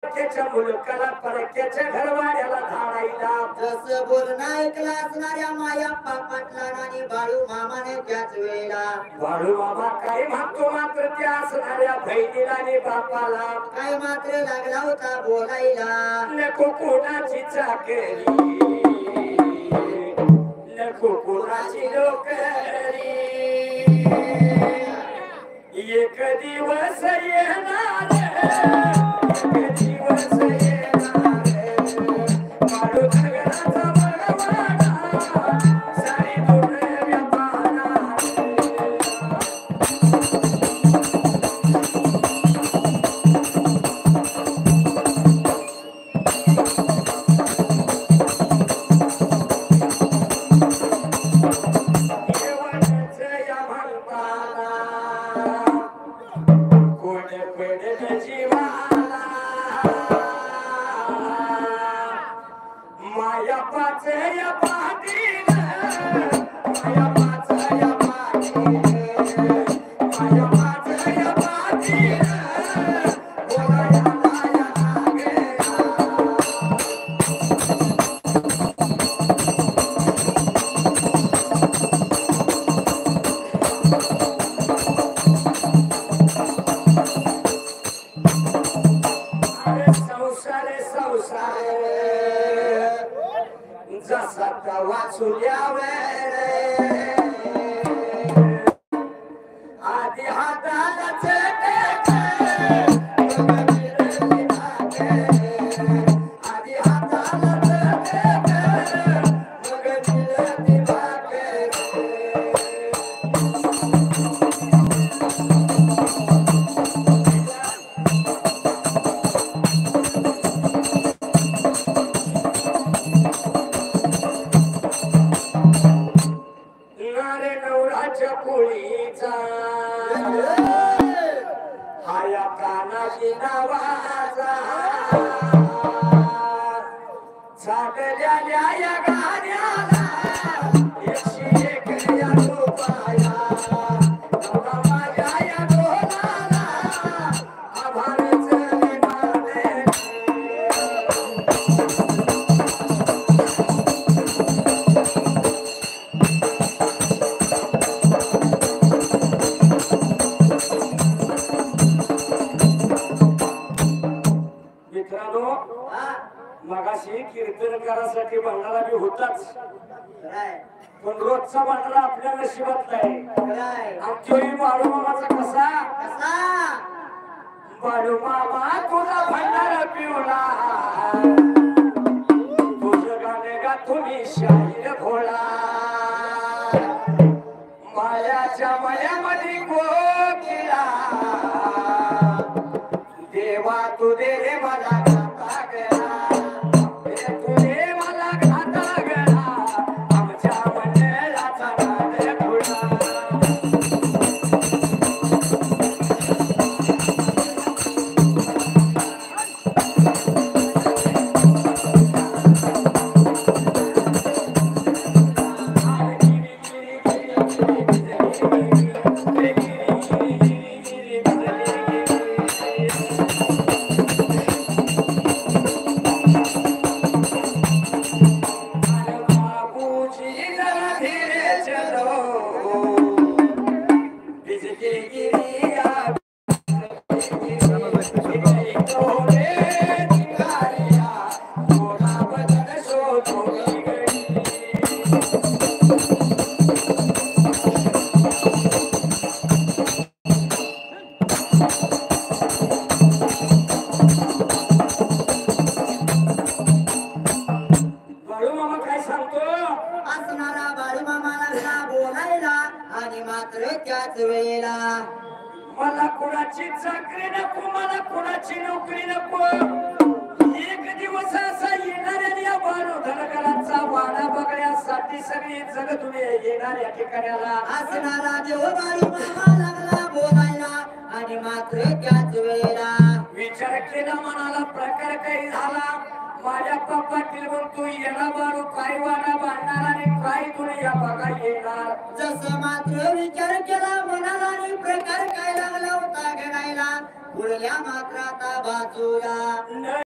त्याच्या मुलकाला परक्याच्या घरवाड्याला धाडायला जसं बोलणं ऐकलं असणाऱ्या माया पाटलान आणि बाळू मामाने त्याच वेळेला बाळू मामा काय म्हणतो मात्र त्या असणाऱ्या बहिणीला आणि बापाला काय मात्र लागला होता बोलायला नको कोणाची चाकरी नको कोणाची नोकरी एक दिवस येणार एक दिवस येणार बाळू नगराचा बळवाडा सारी दुर्या पाहणार आधी हाताला आधी हाताला पोळीचा हाया कानाची नावाचा सागल्याल्या या गाण्याला एकशे एक या रुपया नवरा माझ्या या डोलाला आभारच विमाने मगाशी कीर्तन करासाठी भंडारा बी होताच पण रोजचा भंडारा आपल्या नशिबात नाही आमच्याही बाळू मामाचा कसा बाळू मामा तुझा भंडारा पिवला तुझं गाणे गा तुम्ही शाहीर भोळा मायाच्या मयामध्ये गोकिळा देवा तू दे रे मला मला कोणाची चाकरी नको मला कोणाची नोकरी नको एक दिवस असा येणाऱ्या या बाळू धनगराचा वाडा बघण्यासाठी सगळी जगतून येणार या ठिकाणाला असणारा देव बाळू मामा लागला बोलायला आणि मात्र त्याच वेळेला विचार केला मनाला प्रकार काही झाला माझ्या पाटील म्हणतो येणार बाळू काय वाडा बांधणार आणि काय तुला या बघा येणार. जसं मात्र विचार केला मनाला आणि प्रकार काय लागला होता घडायला पुढल्या मात्राचा बाजूला